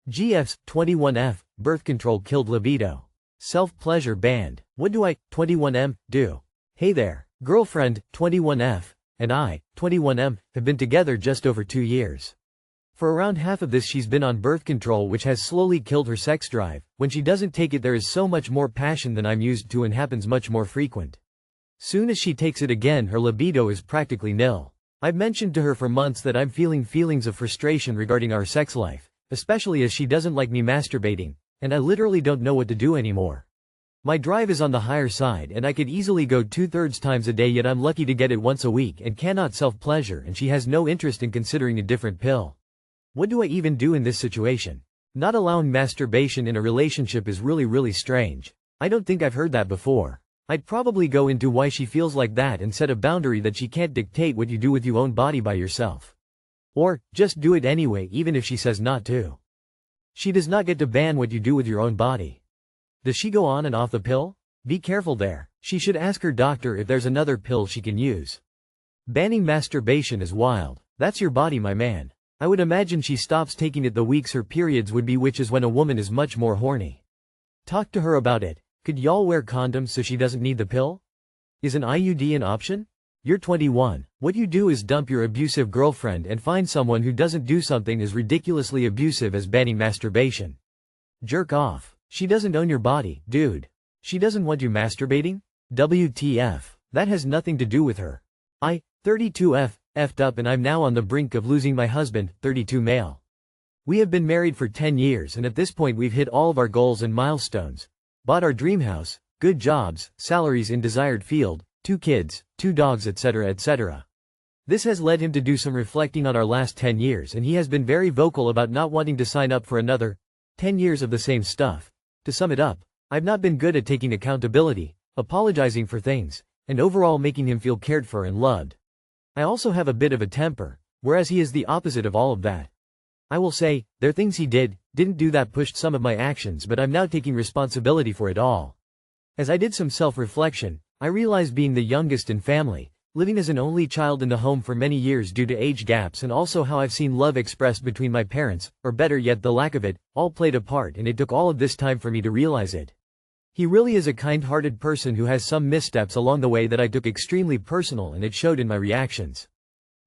GF's 21F, birth control killed libido. Self-pleasure banned. What do I, 21M, do? Hey there, girlfriend, 21F, and I, 21M, have been together just over 2 years. For around half of this she's been on birth control, which has slowly killed her sex drive. When she doesn't take it there is so much more passion than I'm used to and happens much more frequent. Soon as she takes it again her libido is practically nil. I've mentioned to her for months that I'm feeling feelings of frustration regarding our sex life, especially as she doesn't like me masturbating, and I literally don't know what to do anymore. My drive is on the higher side and I could easily go 2/3 times a day, yet I'm lucky to get it once a week and cannot self-pleasure, and she has no interest in considering a different pill. What do I even do in this situation? Not allowing masturbation in a relationship is really strange. I don't think I've heard that before. I'd probably go into why she feels like that and set a boundary that she can't dictate what you do with your own body by yourself. Or, just do it anyway even if she says not to. She does not get to ban what you do with your own body. Does she go on and off the pill? Be careful there. She should ask her doctor if there's another pill she can use. Banning masturbation is wild. That's your body, my man. I would imagine she stops taking it the weeks her periods would be, which is when a woman is much more horny. Talk to her about it. Could y'all wear condoms so she doesn't need the pill? Is an IUD an option? You're 21. What you do is dump your abusive girlfriend and find someone who doesn't do something as ridiculously abusive as banning masturbation. Jerk off. She doesn't own your body, dude. She doesn't want you masturbating? WTF. That has nothing to do with her. I, 32F, effed up and I'm now on the brink of losing my husband, 32 male. We have been married for 10 years and at this point we've hit all of our goals and milestones. Bought our dream house, good jobs, salaries in desired field, 2 kids, 2 dogs, etc. etc. This has led him to do some reflecting on our last 10 years and he has been very vocal about not wanting to sign up for another 10 years of the same stuff. To sum it up, I've not been good at taking accountability, apologizing for things, and overall making him feel cared for and loved. I also have a bit of a temper, whereas he is the opposite of all of that. I will say, there are things he didn't do that pushed some of my actions, but I'm now taking responsibility for it all. As I did some self-reflection, I realized being the youngest in family, living as an only child in the home for many years due to age gaps, and also how I've seen love expressed between my parents, or better yet the lack of it, all played a part, and it took all of this time for me to realize it. He really is a kind-hearted person who has some missteps along the way that I took extremely personal, and it showed in my reactions.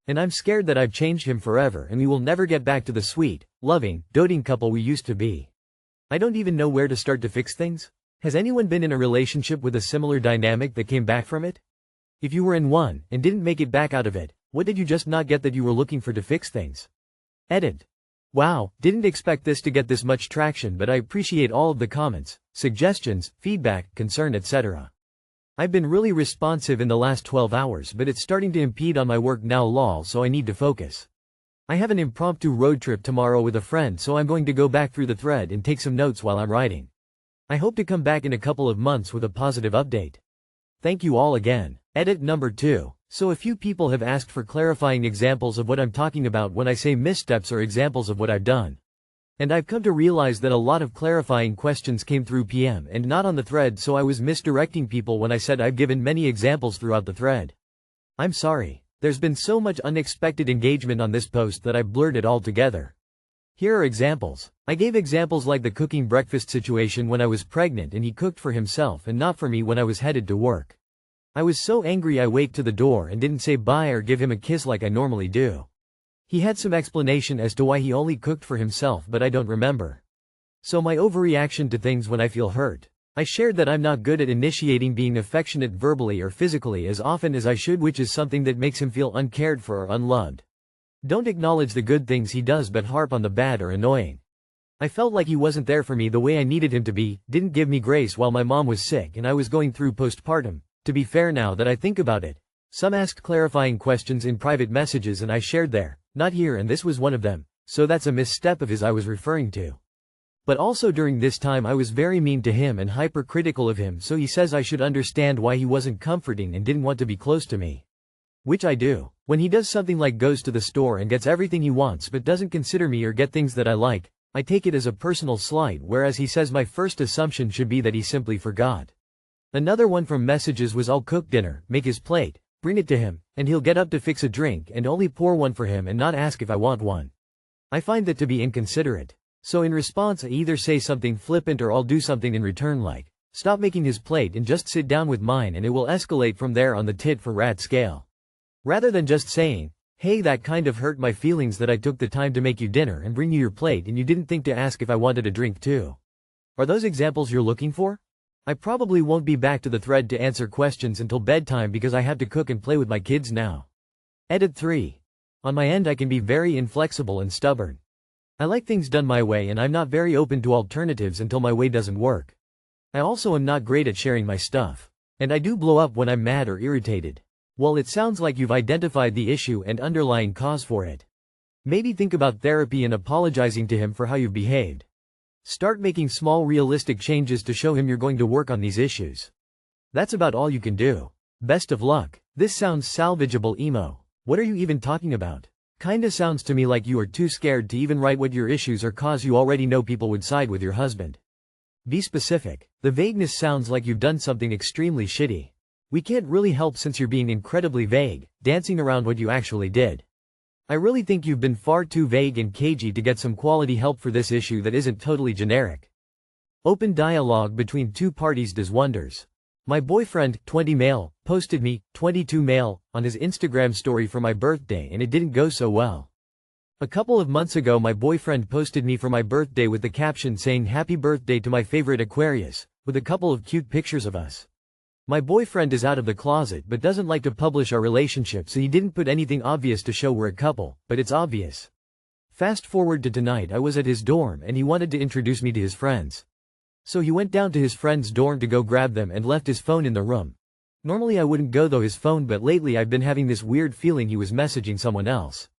And I'm scared that I've changed him forever and we will never get back to the sweet, loving, doting couple we used to be. I don't even know where to start to fix things. Has anyone been in a relationship with a similar dynamic that came back from it? If you were in one, and didn't make it back out of it, what did you just not get that you were looking for to fix things? Edit. Wow, didn't expect this to get this much traction, but I appreciate all of the comments, suggestions, feedback, concern, etc. I've been really responsive in the last 12 hours, but it's starting to impede on my work now lol, so I need to focus. I have an impromptu road trip tomorrow with a friend, so I'm going to go back through the thread and take some notes while I'm writing. I hope to come back in a couple of months with a positive update. Thank you all again. Edit number 2. So a few people have asked for clarifying examples of what I'm talking about when I say missteps or examples of what I've done. And I've come to realize that a lot of clarifying questions came through PM and not on the thread, so I was misdirecting people when I said I've given many examples throughout the thread. I'm sorry. There's been so much unexpected engagement on this post that I blurred it all together. Here are examples. I gave examples like the cooking breakfast situation when I was pregnant and he cooked for himself and not for me when I was headed to work. I was so angry I waved to the door and didn't say bye or give him a kiss like I normally do. He had some explanation as to why he only cooked for himself, but I don't remember. So my overreaction to things when I feel hurt. I shared that I'm not good at initiating being affectionate verbally or physically as often as I should, which is something that makes him feel uncared for or unloved. Don't acknowledge the good things he does but harp on the bad or annoying. I felt like he wasn't there for me the way I needed him to be, didn't give me grace while my mom was sick and I was going through postpartum. To be fair, now that I think about it, some asked clarifying questions in private messages and I shared there, not here, and this was one of them, so that's a misstep of his I was referring to. But also during this time I was very mean to him and hypercritical of him, so he says I should understand why he wasn't comforting and didn't want to be close to me. Which I do. When he does something like goes to the store and gets everything he wants but doesn't consider me or get things that I like, I take it as a personal slight, whereas he says my first assumption should be that he simply forgot. Another one from messages was I'll cook dinner, make his plate, bring it to him, and he'll get up to fix a drink and only pour one for him and not ask if I want one. I find that to be inconsiderate. So in response I either say something flippant or I'll do something in return like, stop making his plate and just sit down with mine, and it will escalate from there on the tit for tat scale. Rather than just saying, hey, that kind of hurt my feelings that I took the time to make you dinner and bring you your plate and you didn't think to ask if I wanted a drink too. Are those examples you're looking for? I probably won't be back to the thread to answer questions until bedtime because I have to cook and play with my kids now. Edit 3. On my end I can be very inflexible and stubborn. I like things done my way and I'm not very open to alternatives until my way doesn't work. I also am not great at sharing my stuff. And I do blow up when I'm mad or irritated. Well, it sounds like you've identified the issue and underlying cause for it. Maybe think about therapy and apologizing to him for how you've behaved. Start making small realistic changes to show him you're going to work on these issues. That's about all you can do. Best of luck. This sounds salvageable emo. What are you even talking about? Kinda sounds to me like you are too scared to even write what your issues are cause you already know people would side with your husband. Be specific. The vagueness sounds like you've done something extremely shitty. We can't really help since you're being incredibly vague, dancing around what you actually did. I really think you've been far too vague and cagey to get some quality help for this issue that isn't totally generic. Open dialogue between two parties does wonders. My boyfriend, 20 male, posted me, 22 male, on his Instagram story for my birthday and it didn't go so well. A couple of months ago my boyfriend posted me for my birthday with the caption saying happy birthday to my favorite Aquarius, with a couple of cute pictures of us. My boyfriend is out of the closet but doesn't like to publish our relationship, so he didn't put anything obvious to show we're a couple, but it's obvious. Fast forward to tonight, I was at his dorm and he wanted to introduce me to his friends. So he went down to his friend's dorm to go grab them and left his phone in the room. Normally I wouldn't go though his phone, but lately I've been having this weird feeling he was messaging someone else.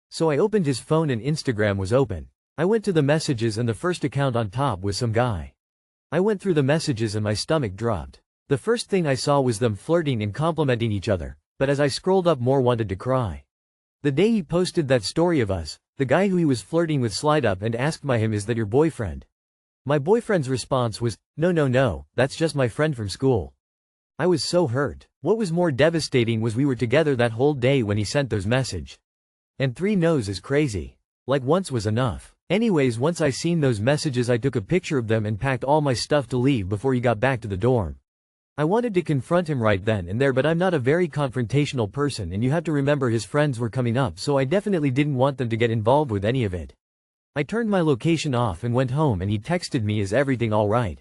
So I opened his phone and Instagram was open. I went to the messages and the first account on top was some guy. I went through the messages and my stomach dropped. The first thing I saw was them flirting and complimenting each other, but as I scrolled up more wanted to cry. The day he posted that story of us, the guy who he was flirting with slid up and asked him, is that your boyfriend? My boyfriend's response was, no, that's just my friend from school. I was so hurt. What was more devastating was we were together that whole day when he sent those message. And 3 no's is crazy. Like once was enough. Anyways, once I seen those messages I took a picture of them and packed all my stuff to leave before he got back to the dorm. I wanted to confront him right then and there, but I'm not a very confrontational person and you have to remember his friends were coming up, so I definitely didn't want them to get involved with any of it. I turned my location off and went home and he texted me, is everything alright?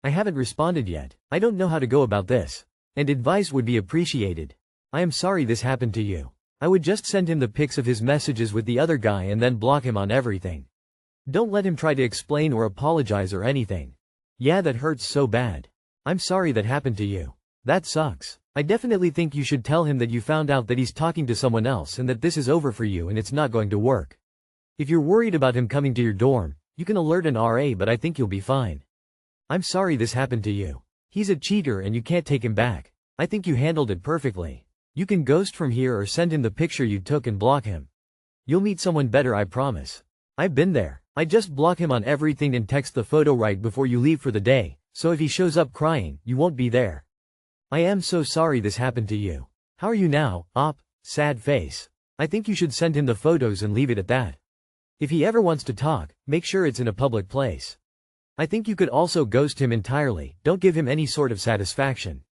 I haven't responded yet. I don't know how to go about this. And advice would be appreciated. I am sorry this happened to you. I would just send him the pics of his messages with the other guy and then block him on everything. Don't let him try to explain or apologize or anything. Yeah, that hurts so bad. I'm sorry that happened to you. That sucks. I definitely think you should tell him that you found out that he's talking to someone else and that this is over for you and it's not going to work. If you're worried about him coming to your dorm, you can alert an RA, but I think you'll be fine. I'm sorry this happened to you. He's a cheater and you can't take him back. I think you handled it perfectly. You can ghost from here or send him the picture you took and block him. You'll meet someone better, I promise. I've been there. I just block him on everything and text the photo right before you leave for the day, so if he shows up crying, you won't be there. I am so sorry this happened to you. How are you now, op? Sad face. I think you should send him the photos and leave it at that. If he ever wants to talk, make sure it's in a public place. I think you could also ghost him entirely, don't give him any sort of satisfaction.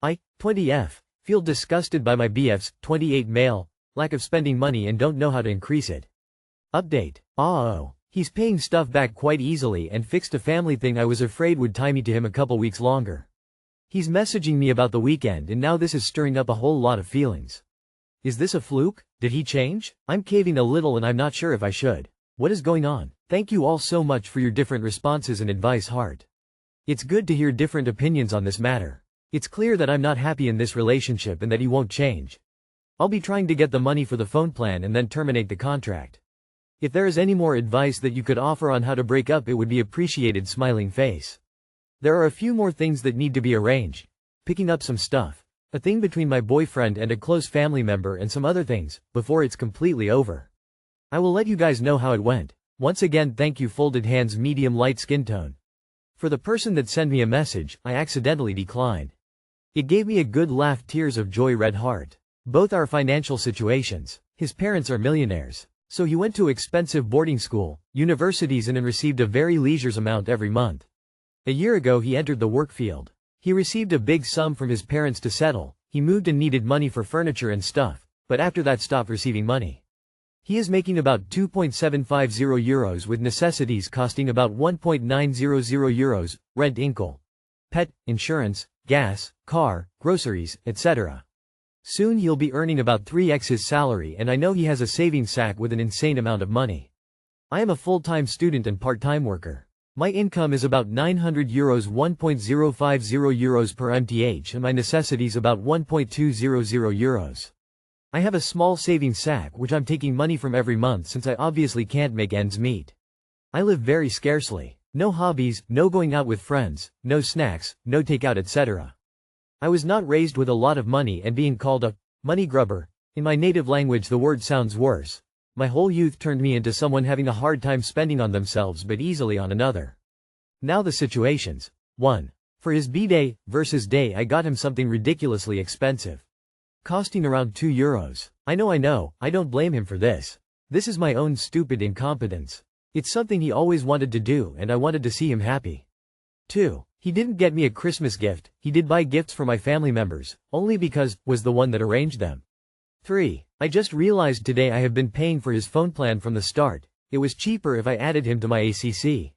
I, 20F, feel disgusted by my BF's, 28 male, lack of spending money and don't know how to increase it. Update. Oh. He's paying stuff back quite easily and fixed a family thing I was afraid would tie me to him a couple weeks longer. He's messaging me about the weekend and now this is stirring up a whole lot of feelings. Is this a fluke? Did he change? I'm caving a little and I'm not sure if I should. What is going on? Thank you all so much for your different responses and advice, heart. It's good to hear different opinions on this matter. It's clear that I'm not happy in this relationship and that he won't change. I'll be trying to get the money for the phone plan and then terminate the contract. If there is any more advice that you could offer on how to break up, it would be appreciated, smiling face. There are a few more things that need to be arranged. Picking up some stuff. A thing between my boyfriend and a close family member and some other things, before it's completely over. I will let you guys know how it went. Once again, thank you. Folded hands, medium light skin tone. For the person that sent me a message, I accidentally declined. It gave me a good laugh, tears of joy, red heart. Both our financial situations. His parents are millionaires. So he went to expensive boarding school, universities and received a very leisure amount every month. A year ago he entered the work field. He received a big sum from his parents to settle, he moved and needed money for furniture and stuff, but after that stopped receiving money. He is making about €2.750 with necessities costing about €1.900, rent income, pet, insurance, gas, car, groceries, etc. Soon he'll be earning about 3x his salary and I know he has a savings sack with an insane amount of money. I am a full-time student and part-time worker. My income is about €900 €1.050 per mth and my necessities about €1.200. I have a small savings sack which I'm taking money from every month since I obviously can't make ends meet. I live very scarcely. No hobbies, no going out with friends, no snacks, no takeout etc. I was not raised with a lot of money and being called a money grubber. In my native language the word sounds worse. My whole youth turned me into someone having a hard time spending on themselves but easily on another. Now the situations. 1. For his b-day versus day I got him something ridiculously expensive. Costing around €2. I know, I don't blame him for this. This is my own stupid incompetence. It's something he always wanted to do and I wanted to see him happy. 2. He didn't get me a Christmas gift, he did buy gifts for my family members, only because was the one that arranged them. 3. I just realized today I have been paying for his phone plan from the start. It was cheaper if I added him to my ACC.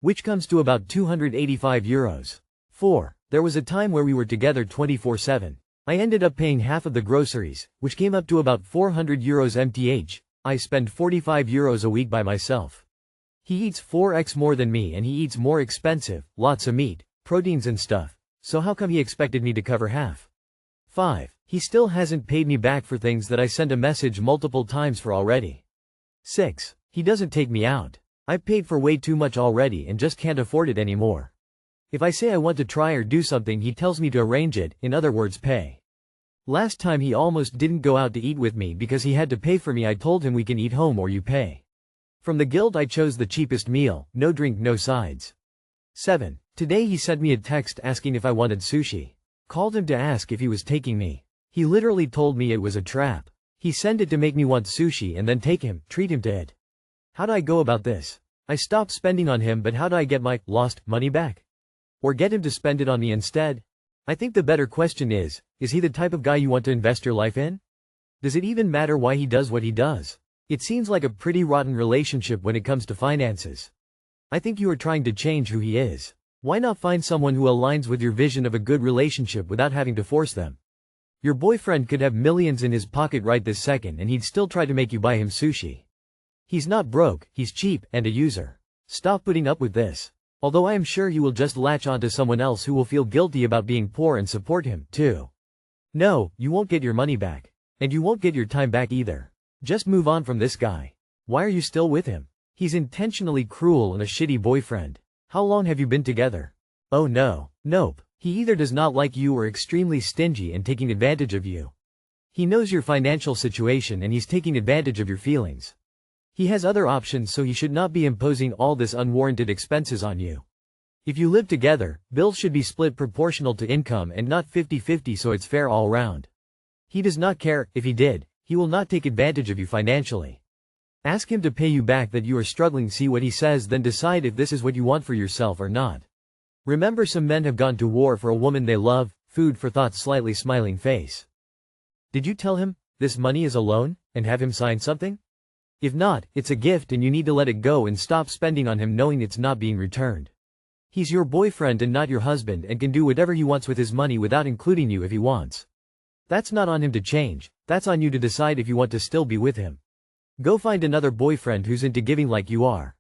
Which comes to about €285. 4. There was a time where we were together 24/7. I ended up paying half of the groceries, which came up to about €400 mth. I spend €45 a week by myself. He eats 4x more than me and he eats more expensive, lots of meat, proteins and stuff, so how come he expected me to cover half? 5. He still hasn't paid me back for things that I sent a message multiple times for already. 6. He doesn't take me out. I've paid for way too much already and just can't afford it anymore. If I say I want to try or do something he tells me to arrange it, in other words pay. Last time he almost didn't go out to eat with me because he had to pay for me. I told him we can eat home or you pay. From the guilt I chose the cheapest meal, no drink no sides. 7. Today he sent me a text asking if I wanted sushi. Called him to ask if he was taking me. He literally told me it was a trap. He sent it to make me want sushi and then treat him to it. How do I go about this? I stopped spending on him but how do I get my lost money back? Or get him to spend it on me instead? I think the better question is he the type of guy you want to invest your life in? Does it even matter why he does what he does? It seems like a pretty rotten relationship when it comes to finances. I think you are trying to change who he is. Why not find someone who aligns with your vision of a good relationship without having to force them? Your boyfriend could have millions in his pocket right this second and he'd still try to make you buy him sushi. He's not broke, he's cheap and a user. Stop putting up with this. Although I am sure he will just latch onto someone else who will feel guilty about being poor and support him, too. No, you won't get your money back. And you won't get your time back either. Just move on from this guy. Why are you still with him? He's intentionally cruel and a shitty boyfriend. How long have you been together? Oh no. Nope. He either does not like you or extremely stingy and taking advantage of you. He knows your financial situation and he's taking advantage of your feelings. He has other options so he should not be imposing all this unwarranted expenses on you. If you live together, bills should be split proportional to income and not 50-50 so it's fair all round. He does not care. If he did, he will not take advantage of you financially. Ask him to pay you back that you are struggling, see what he says, then decide if this is what you want for yourself or not. Remember, some men have gone to war for a woman they love. Food for thought, slightly smiling face. Did you tell him this money is a loan and have him sign something? If not, it's a gift and you need to let it go and stop spending on him knowing it's not being returned. He's your boyfriend and not your husband and can do whatever he wants with his money without including you if he wants. That's not on him to change, that's on you to decide if you want to still be with him. Go find another boyfriend who's into giving like you are.